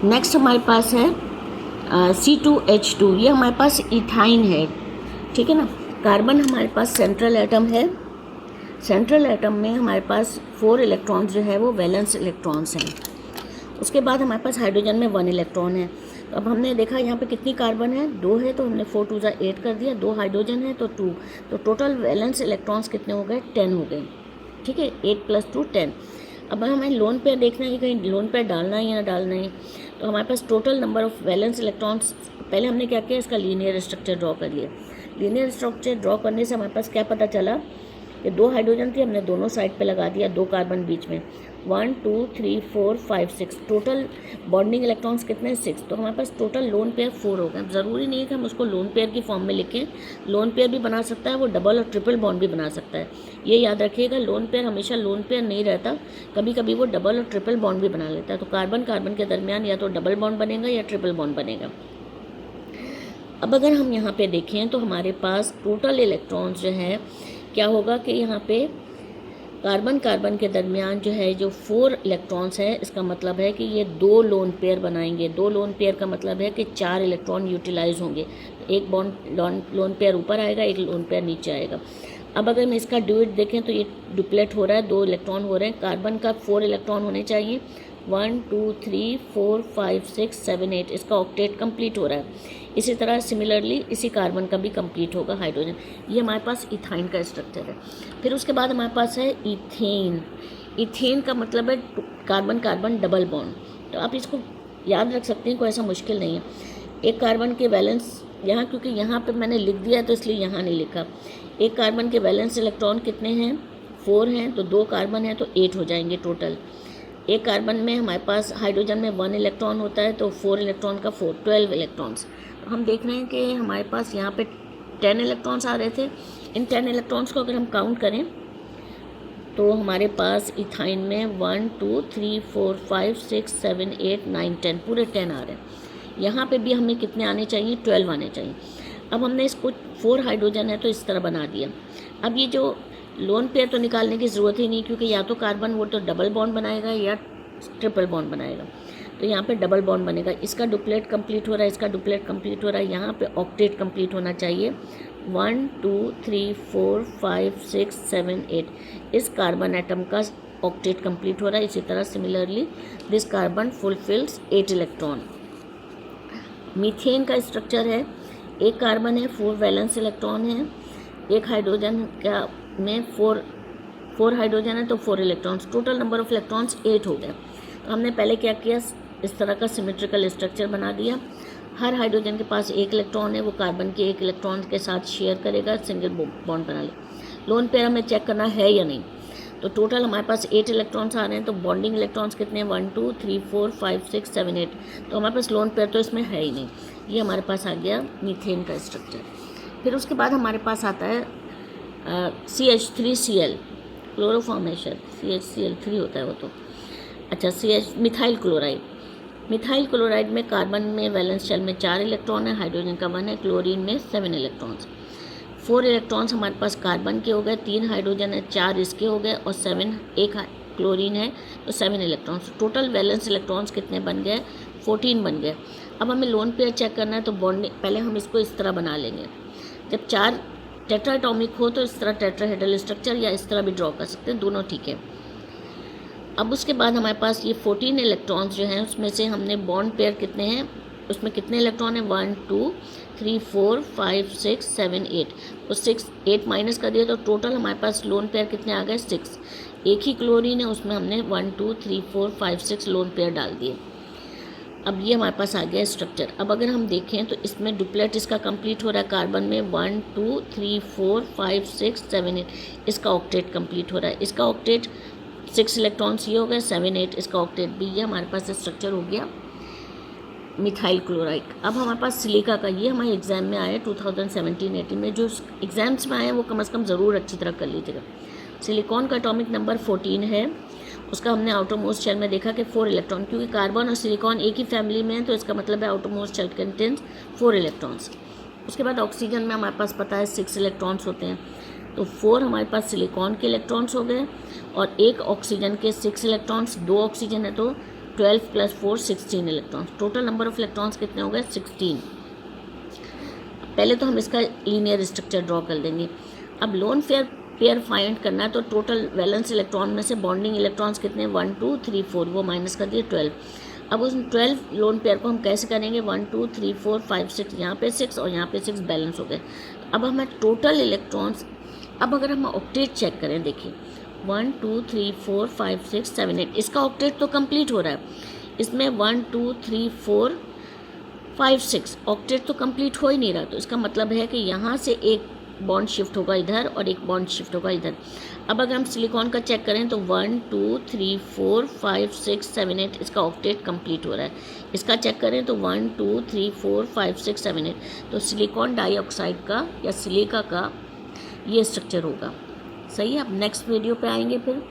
Next हमारे पास है C2H2, ये हमारे पास इथाइन है, ठीक है ना। कार्बन हमारे पास सेंट्रल एटम है, सेंट्रल एटम में हमारे पास 4 इलेक्ट्रॉन्स जो है वो वैलेंस इलेक्ट्रॉन्स हैं। उसके बाद हमारे पास हाइड्रोजन में 1 इलेक्ट्रॉन है। तो अब हमने देखा यहाँ पे कितनी कार्बन है, 2 है, तो हमने 4 2 8 कर दिया, 2 हाइड्रोजन है तो 2, तो टोटल वैलेंस इलेक्ट्रॉन्स कितने हो गए, 10 हो गए, ठीक है, 8 + 2 10। अब हमें लोन पेयर देखना है कि कहीं लोन पेयर डालना है या ना डालना है। तो हमारे पास total number of valence electrons, पहले हमने क्या किया, इसका लीनियर स्ट्रक्चर ड्रॉ कर लिया। लीनियर स्ट्रक्चर ड्रॉ करने से हमारे पास क्या पता चला कि 2 हाइड्रोजन थी, हमने दोनों साइड पे लगा दिया, 2 कार्बन बीच में, 1 2 3 4 5 6, टोटल बॉन्डिंग इलेक्ट्रॉन्स कितने, 6। तो हमारे पास टोटल लोन पेयर 4 हो गए। ज़रूरी नहीं है कि हम उसको लोन पेयर की फॉर्म में लिखें, लोन पेयर भी बना सकता है वो, डबल और ट्रिपल बॉन्ड भी बना सकता है। ये याद रखिएगा, लोन पेयर हमेशा लोन पेयर नहीं रहता, कभी कभी वो डबल और ट्रिपल बॉन्ड भी बना लेता है। तो कार्बन कार्बन के दरमियान या तो डबल बॉन्ड बनेगा या ट्रिपल बॉन्ड बनेगा। अब अगर हम यहाँ पे देखें तो हमारे पास टोटल इलेक्ट्रॉन्स जो है क्या होगा कि यहाँ पे कार्बन कार्बन के दरमियान जो है जो 4 इलेक्ट्रॉन्स है, इसका मतलब है कि ये 2 लोन पेयर बनाएंगे। 2 लोन पेयर का मतलब है कि 4 इलेक्ट्रॉन यूटिलाइज होंगे, एक बॉन्ड लोन पेयर ऊपर आएगा, एक लोन पेयर नीचे आएगा। अब अगर मैं इसका ड्यूएट देखें तो ये डुप्लेट हो रहा है, 2 इलेक्ट्रॉन हो रहे हैं। कार्बन का 4 इलेक्ट्रॉन होने चाहिए, 1 2 3 4 5 6 7 8, इसका ऑक्टेट कंप्लीट हो रहा है। इसी तरह सिमिलरली इसी कार्बन का भी कंप्लीट होगा हाइड्रोजन। ये हमारे पास इथाइन का स्ट्रक्चर है। फिर उसके बाद हमारे पास है इथेन। इथेन का मतलब है कार्बन कार्बन डबल बॉन्ड। तो आप इसको याद रख सकते हैं, कोई ऐसा मुश्किल नहीं है। एक कार्बन के वैलेंस यहाँ, क्योंकि यहाँ पे मैंने लिख दिया है तो इसलिए यहाँ नहीं लिखा। एक कार्बन के वैलेंस इलेक्ट्रॉन कितने हैं, 4 हैं, तो 2 कार्बन हैं तो 8 हो जाएंगे टोटल। एक कार्बन में हमारे पास हाइड्रोजन में 1 इलेक्ट्रॉन होता है, तो 4 इलेक्ट्रॉन का 4, 12 इलेक्ट्रॉन्स। हम देख रहे हैं कि हमारे पास यहाँ पे 10 इलेक्ट्रॉन्स आ रहे थे। इन 10 इलेक्ट्रॉन्स को अगर हम काउंट करें तो हमारे पास इथाइन में 1 2 3 4 5 6 7 8 9 10, पूरे 10 आ रहे हैं। यहाँ पे भी हमें कितने आने चाहिए, 12 आने चाहिए। अब हमने इसको 4 हाइड्रोजन है तो इस तरह बना दिया। अब ये जो लोन पेयर तो निकालने की ज़रूरत ही नहीं, क्योंकि या तो कार्बन वो तो डबल बॉन्ड बनाएगा या ट्रिपल बॉन्ड बनाएगा। तो यहाँ पे डबल बॉन्ड बनेगा, इसका डुप्लेट कंप्लीट हो रहा है, इसका डुप्लेट कंप्लीट हो रहा है, यहाँ पे ऑक्टेट कंप्लीट होना चाहिए। 1 2 3 4 5 6 7 8, इस कार्बन एटम का ऑक्टेट कंप्लीट हो रहा है। इसी तरह similarly this carbon fulfils 8 electron. Methane का स्ट्रक्चर है, एक कार्बन है, 4 वैलेंस इलेक्ट्रॉन है, एक हाइड्रोजन का में 4 हाइड्रोजन है तो 4 electrons, total number of electrons 8 हो गए। तो हमने पहले क्या किया, इस तरह का सिमेट्रिकल स्ट्रक्चर बना दिया। हर हाइड्रोजन के पास 1 इलेक्ट्रॉन है, वो कार्बन के 1 इलेक्ट्रॉन के साथ शेयर करेगा, सिंगल बॉन्ड बना ले। लोन पेयर हमें चेक करना है या नहीं। तो टोटल हमारे पास 8 इलेक्ट्रॉन्स आ रहे हैं, तो बॉन्डिंग इलेक्ट्रॉन्स कितने हैं, 1 2 3 4 5 6 7 8। तो हमारे पास लोन पेयर तो इसमें है ही नहीं। ये हमारे पास आ गया मीथेन का स्ट्रक्चर। फिर उसके बाद हमारे पास आता है CH3Cl, क्लोरोफॉर्मेशन, CHCl3 होता है वो तो। अच्छा, मिथाइल क्लोराइड। मिथाइल क्लोराइड में कार्बन में वैलेंस शेल में 4 इलेक्ट्रॉन है, हाइड्रोजन का 1 है, क्लोरीन में 7 इलेक्ट्रॉन्स। 4 इलेक्ट्रॉन्स हमारे पास कार्बन के हो गए, 3 हाइड्रोजन है, 4 इसके हो गए, और 7 एक क्लोरीन है तो 7 इलेक्ट्रॉन्स। टोटल वैलेंस इलेक्ट्रॉन्स कितने बन गए, 14 बन गए। अब हमें लोन पेयर चेक करना है तो बॉन्डिंग, पहले हम इसको इस तरह बना लेंगे। जब 4 टेट्राएटॉमिक हो तो इस तरह टेट्राहेड्रल स्ट्रक्चर, या इस तरह भी ड्रॉ कर सकते हैं, दोनों ठीक है। अब उसके बाद हमारे पास ये 14 इलेक्ट्रॉन्स जो हैं, उसमें से हमने बॉन्ड पेयर कितने हैं, उसमें कितने इलेक्ट्रॉन हैं, 1 2 3 4 5 6 7 8, तो 8 माइनस कर दिया तो टोटल हमारे पास लोन पेयर कितने आ गए, 6। एक ही क्लोरीन है, उसमें हमने 1 2 3 4 5 6 लोन पेयर डाल दिए। अब ये हमारे पास आ गया स्ट्रक्चर। अब अगर हम देखें तो इसमें डुप्लेट इसका कंप्लीट हो रहा है, कार्बन में 1 2 3 4 5 6 7 8, इसका ऑक्टेट कंप्लीट हो रहा है। इसका ऑक्टेट 6 इलेक्ट्रॉन्स ये हो गए, 7 8 इसका ऑक्टेट भी, ये हमारे पास स्ट्रक्चर हो गया मिथाइल क्लोराइड। अब हमारे पास सिलिका का, ये हमारे एग्जाम में आया 2017-18 में, जो एग्जाम्स में आए हैं वो कम से कम ज़रूर अच्छी तरह कर लीजिएगा। सिलिकॉन का एटॉमिक नंबर 14 है, उसका हमने आउटरमोस्ट शेल में देखा कि 4 इलेक्ट्रॉन, क्योंकि कार्बन और सिलिकॉन एक ही फैमिली में है तो इसका मतलब है आउटरमोस्ट शेल कंटेन्स 4 इलेक्ट्रॉन्स। उसके बाद ऑक्सीजन में हमारे पास पता है 6 इलेक्ट्रॉन्स होते हैं, तो 4 हमारे पास सिलिकॉन के इलेक्ट्रॉन्स हो गए, और एक ऑक्सीजन के 6 इलेक्ट्रॉन्स, 2 ऑक्सीजन है तो 12 + 4 16 electrons. Total number of electrons कितने हो गए? 16। पहले तो हम इसका लीनियर स्ट्रक्चर ड्रॉ कर देंगे। अब लोन पेयर फाइंड करना है, तो टोटल वैलेंस इलेक्ट्रॉन में से बॉन्डिंग इलेक्ट्रॉन्स कितने? 1 2 3 4, वो माइनस कर दिए 12। अब उस 12 लोन पेयर को हम कैसे करेंगे? 1 2 3 4 5 6, यहाँ पे 6 और यहाँ पे 6 बैलेंस हो गए। अब हमें टोटल इलेक्ट्रॉन्स, अब अगर हम ऑक्टेट चेक करें, देखिए 1 2 3 4 5 6 7 8, इसका ऑक्टेट तो कंप्लीट हो रहा है। इसमें 1 2 3 4 5 6 ऑक्टेट तो कंप्लीट हो ही नहीं रहा, तो इसका मतलब है कि यहाँ से एक बॉन्ड शिफ्ट होगा इधर और एक बॉन्ड शिफ्ट होगा इधर। अब अगर हम सिलिकॉन का चेक करें तो 1 2 3 4 5 6 7 8, इसका ऑक्टेट कंप्लीट हो रहा है। इसका चेक करें तो 1 2 3 4 5 6 7 8, तो सिलिकॉन डाइऑक्साइड का या सिलिका का ये स्ट्रक्चर होगा। सही है। अब नेक्स्ट वीडियो पे आएंगे फिर।